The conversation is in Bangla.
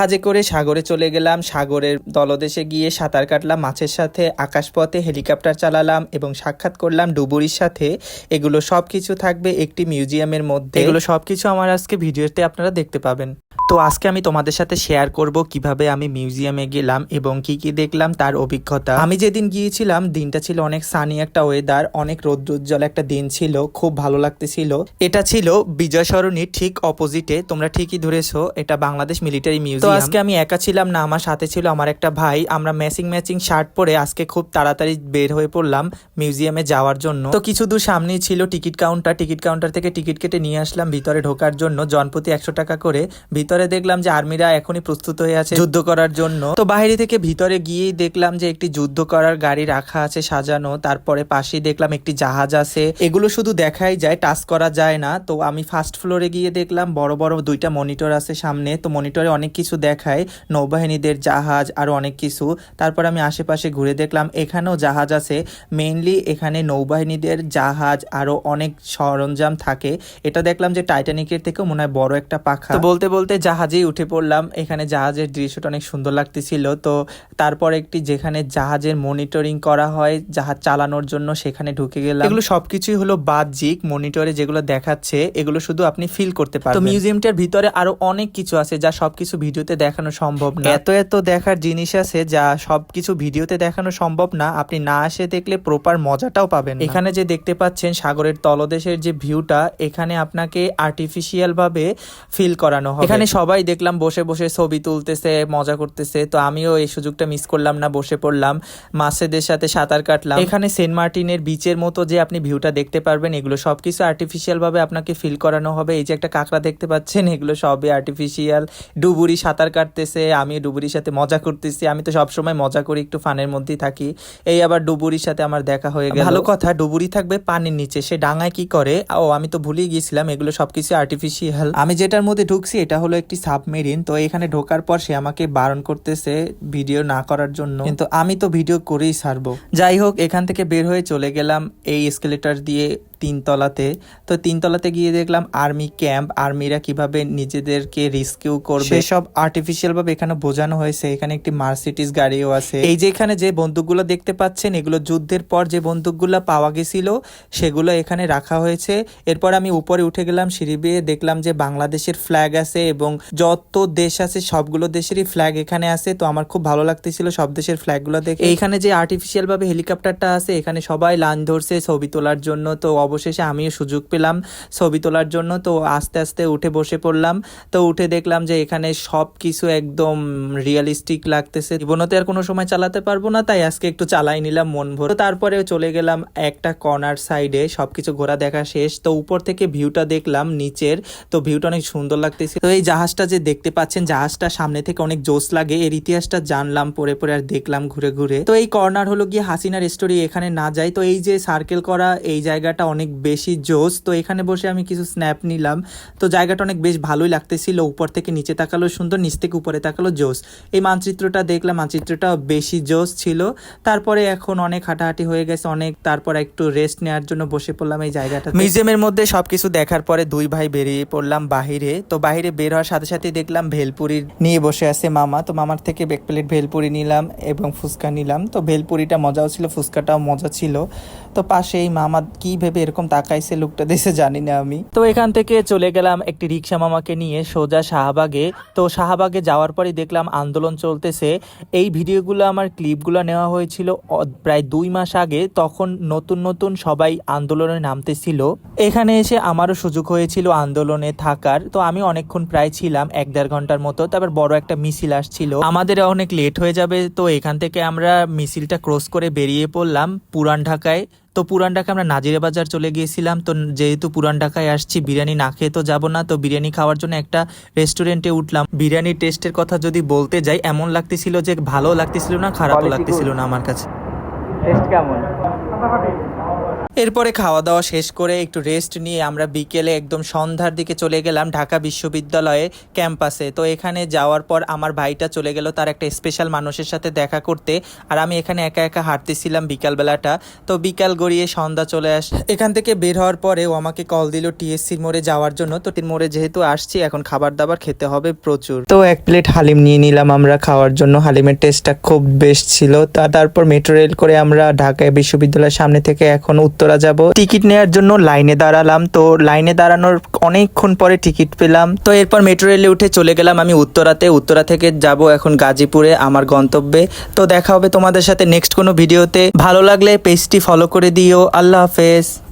জাহাজে করে সাগরে চলে গেলাম। সাগরের তলদেশে গিয়ে সাঁতার কাটলাম মাছের সাথে, আকাশপথে হেলিকপ্টার চালালাম এবং সাক্ষাৎ করলাম ডুবুরির সাথে। এগুলো সব কিছু থাকবে একটি মিউজিয়ামের মধ্যে। এগুলো সব কিছু আমার আজকে ভিডিওতে আপনারা দেখতে পাবেন। তো আজকে আমি তোমাদের সাথে শেয়ার করব কিভাবে আমি মিউজিয়ামে গেলাম এবং কি কি দেখলাম তার অভিজ্ঞতা। আমি যেদিন গিয়েছিলাম দিনটা ছিল অনেক সানি একটা ওয়েদার, অনেক রৌদ্রোজ্জ্বল একটা দিন ছিল, খুব ভালো লাগতেছিল। এটা ছিল বিজয় সরণির ঠিক অপোজিটে, তোমরা ঠিকই ধরেছো, এটা বাংলাদেশ মিলিটারি মিউজিয়াম। তো আজকে আমি একা ছিলাম না, আমার সাথে ছিল আমার একটা ভাই। আমরা ম্যাচিং শার্ট পরে আজকে খুব তাড়াতাড়ি বের হয়ে পড়লাম মিউজিয়ামে যাওয়ার জন্য। তো কিছু দূর সামনেই ছিল টিকিট কাউন্টার থেকে টিকিট কেটে নিয়ে আসলাম ভিতরে ঢোকার জন্য, জনপ্রতি 100 টাকা করে। ভিতরে দেখলাম যে আর্মিরা এখনই প্রস্তুত হয়ে আছে যুদ্ধ করার জন্য। তো বাইরে থেকে ভিতরে গিয়েই দেখলাম যে একটি যুদ্ধ করার গাড়ি রাখা আছে সাজানো, তারপরে পাশেই দেখলাম একটি জাহাজ আছে। এগুলো শুধু দেখাই যায়, টাচ করা যায় না। তো আমি ফার্স্ট ফ্লোরে গিয়ে দেখলাম বড় বড় 2টা মনিটর আছে সামনে। তো মনিটরে অনেক কিছু দেখায়, নৌবাহিনীদের জাহাজ আরো অনেক কিছু। তারপর আমি আশেপাশে ঘুরে দেখলাম এখানেও জাহাজ আছে। মেইনলি এখানে নৌবাহিনীদের জাহাজ আরো অনেক সরঞ্জাম থাকে। এটা দেখলাম যে টাইটানিকের থেকেও মনে হয় বড় একটা পাখা। তো বলতে বলতে জাহাজেই উঠে পড়লাম। এখানে জাহাজের দৃশ্যটা অনেক সুন্দর লাগতেছিল। তো তারপর একটি যেখানে জাহাজের মনিটরিং করা হয় জাহাজ চালানোর জন্য, সেখানে ঢুকে গেলাম। এগুলো সবকিছুই হলো বাহ্যিক, মনিটরে যেগুলো দেখাচ্ছে এগুলো শুধু আপনি ফিল করতে পারবেন। তো মিউজিয়ামটার ভিতরে আরো অনেক কিছু আছে যা সবকিছু ভিডিওতে দেখানো সম্ভব না। এত দেখার জিনিস আছে যা সবকিছু ভিডিওতে দেখানো সম্ভব না। আপনি না আসে দেখলে প্রপার মজাটাও পাবেন না। এখানে যে দেখতে পাচ্ছেন সাগরের তলদেশের যে ভিউটা, এখানে আপনাকে আর্টিফিশিয়াল ভাবে ফিল করানো হবে। এখানে সবাই দেখলাম বসে বসে ছবি তুলতেছে, মজা করতেছে। তো আমিও এই সুযোগটা মিস করলাম না, বসে পড়লাম, মাছেদের সাথে সাঁতার কাটলাম। এখানে সেন্ট মার্টিনের বিচের মতো যে আপনি ভিউটা দেখতে পারবেন, এগুলো সবকিছু আর্টিফিশিয়াল ভাবে আপনাকে ফিল করানো হবে। এই যে একটা কাঁকড়া দেখতে পাচ্ছেন, এগুলো সবই আর্টিফিশিয়াল। ডুবুরি সাঁতার কাটতেছে, আমি ডুবুরির সাথে মজা করতেছি। আমি তো সবসময় মজা করি, একটু ফানের মধ্যেই থাকি। এই আবার ডুবুরির সাথে আমার দেখা হয়ে গেল। ভালো কথা, ডুবুরি থাকবে পানির নিচে, সে ডাঙায় কি করে? ও আমি তো ভুলেই গিয়েছিলাম, এগুলো সবকিছু আর্টিফিশিয়াল। আমি যেটার মধ্যে ঢুকছি এটা হলো একটি সাবমেরিন। তো এখানে ঢোকার পর সে আমাকে বারণ করতেছে ভিডিও না করার জন্য, কিন্তু আমি তো ভিডিও করেই ছাড়বো। যাই হোক, এখান থেকে বের হয়ে চলে গেলাম এই এসকেলেটর দিয়ে 3 তলাতে। তো 3 তলাতে গিয়ে দেখলাম আর্মি ক্যাম্প, আর্মিরা কিভাবে নিজেদেরকে রেস্কিউ করবে সব আর্টিফিশিয়াল ভাবে এখানে বোঝানো হয়েছে। এখানে একটি মার্সিডিজ গাড়িও আছে। এই যে এখানে যে বন্দুকগুলো দেখতে পাচ্ছেন, এগুলো যুদ্ধের পর যে বন্দুকগুলো পাওয়া গেছিল সেগুলো এখানে রাখা হয়েছে। এরপর আমি উপরে উঠে গেলাম সিঁড়ি বেয়ে, দেখলাম যে বাংলাদেশের ফ্ল্যাগ আছে এবং যত দেশ আছে সবগুলো দেশেরই ফ্ল্যাগ এখানে আছে। তো আমার খুব ভালো লাগতেছিল সব দেশের ফ্ল্যাগগুলো দেখে। এইখানে যে আর্টিফিশিয়াল ভাবে হেলিকপ্টারটা আছে, এখানে সবাই লাইন ধরছে ছবি তোলার জন্য। তো অবশেষে আমিও সুযোগ পেলাম ছবি তোলার জন্য। তো আস্তে আস্তে উঠে বসে পড়লাম। তো উঠে দেখলাম যে এখানে সব কিছু একদম রিয়েলিস্টিক লাগতেছে। জীবনতে আর কোনো সময় চালাতে পারবো না, তাই আজকে একটু চালাই নিলাম মন ভরে। তো তারপরে চলে গেলাম একটা কর্নার সাইডে, সবকিছু ঘোরা দেখা শেষ। তো উপর থেকে ভিউটা দেখলাম নিচের, তো ভিউটা অনেক সুন্দর লাগতেছে। তো এই জাহাজটা যে দেখতে পাচ্ছেন, জাহাজটা সামনে থেকে অনেক জোস লাগে। এর ইতিহাসটা জানলাম পরে পরে আর দেখলাম ঘুরে ঘুরে। তো এই কর্নার হলো গিয়ে হাসিনার স্টোরি, এখানে না যাই। তো এই যে সার্কেল করা এই জায়গাটা অনেক বেশি জোস। তো এখানে বসে আমি কিছু স্ন্যাপ নিলাম। তো জায়গাটা অনেক বেশ ভালোই লাগতেছিল। উপর থেকে নিচে তাকালো সুন্দর, নিচ থেকে উপরে তাকালো জোস। এই মানচিত্রটা দেখলাম, মানচিত্রটা বেশি জোস ছিল। তারপরে এখন অনেক হাঁটাহাঁটি হয়ে গেছে অনেক, তারপর একটু রেস্ট নেওয়ার জন্য বসে পড়লাম এই জায়গাটা। মিউজিয়ামের মধ্যে সবকিছু দেখার পরে 2 ভাই বেরিয়ে পড়লাম বাহিরে। তো বাহিরে বের হওয়ার সাথে সাথে দেখলাম ভেলপুরি নিয়ে বসে আছে মামা। তো মামার থেকে 1 প্লেট ভেলপুরি নিলাম এবং ফুচকা নিলাম। তো ভেলপুরিটা মজাও ছিল, ফুচকাটাও মজা ছিল। তো পাশে এই মামা কি ভেবে এরকম তাকাইছে লোকটা দেশে জানি না আমি। তো এখান থেকে চলে গেলাম একটি রিক্সা মামাকে নিয়ে সোজা শাহবাগে। তো শাহবাগে যাওয়ার পরে দেখলাম আন্দোলন চলতেছে। এই ভিডিওগুলো আমার ক্লিপগুলো নেওয়া হয়েছিল প্রায় 2 মাস আগে। তখন নতুন সবাই আন্দোলনে নামতেছিল। এখানে এসে আমারও সুযোগ হয়েছিল আন্দোলনে থাকার। তো আমি অনেকক্ষণ প্রায় ছিলাম, 1-1.5 ঘন্টার মতো। তারপর বড় একটা মিছিল আসছিল, আমাদের অনেক লেট হয়ে যাবে। তো এখান থেকে আমরা মিছিলটা ক্রস করে বেরিয়ে পড়লাম পুরান ঢাকায়। তো পুরান ঢাকা আমরা নাজিরা বাজার চলে গিয়েছিলাম। তো যেহেতু পুরান ঢাকায় আসছি, বিরিয়ানি না খেয়ে তো যাবো না। তো বিরিয়ানি খাওয়ার জন্য একটা রেস্টুরেন্টে উঠলাম। বিরিয়ানির টেস্টের কথা যদি বলতে যাই, এমন লাগতেছিল যে ভালো লাগতেছিল না, খারাপও লাগতেছিল না আমার কাছে। টেস্ট কেমন? এরপরে খাওয়া দাওয়া শেষ করে একটু রেস্ট নিয়ে আমরা বিকেলে একদম সন্ধ্যার দিকে চলে গেলাম ঢাকা বিশ্ববিদ্যালয়ে ক্যাম্পাসে। তো এখানে যাওয়ার পর আমার ভাইটা চলে গেল তার একটা স্পেশাল মানুষের সাথে দেখা করতে, আর আমি এখানে একা একা হাঁটতেছিলাম বিকালবেলাটা। তো বিকাল গড়িয়ে সন্ধ্যা চলে এখান থেকে বের হওয়ার পরে ও আমাকে কল দিল টিএসসির মোড়ে যাওয়ার জন্য। তো টির মোড়ে যেহেতু আসছি এখন খাবার দাবার খেতে হবে প্রচুর। তো এক প্লেট হালিম নিয়ে নিলাম আমরা খাওয়ার জন্য। হালিমের টেস্টটা খুব বেশ ছিল। তারপর মেট্রো রেল করে আমরা ঢাকা বিশ্ববিদ্যালয়ের সামনে থেকে এখন উত্তরা যাব। টিকিট নেওয়ার জন্য লাইনে দাঁড়ালাম। তো লাইনে দাঁড়ানোর অনেকক্ষণ পরে টিকিট পেলাম। তো এরপর মেট্রো রেলে উঠে চলে গেলাম আমি উত্তরাতে। উত্তরা থেকে যাব এখন গাজীপুরে আমার গন্তব্যে। তো দেখা হবে তোমাদের সাথে নেক্সট কোনো ভিডিওতে। ভালো লাগলে পেজটি ফলো করে দিও। আল্লাহ হাফেজ।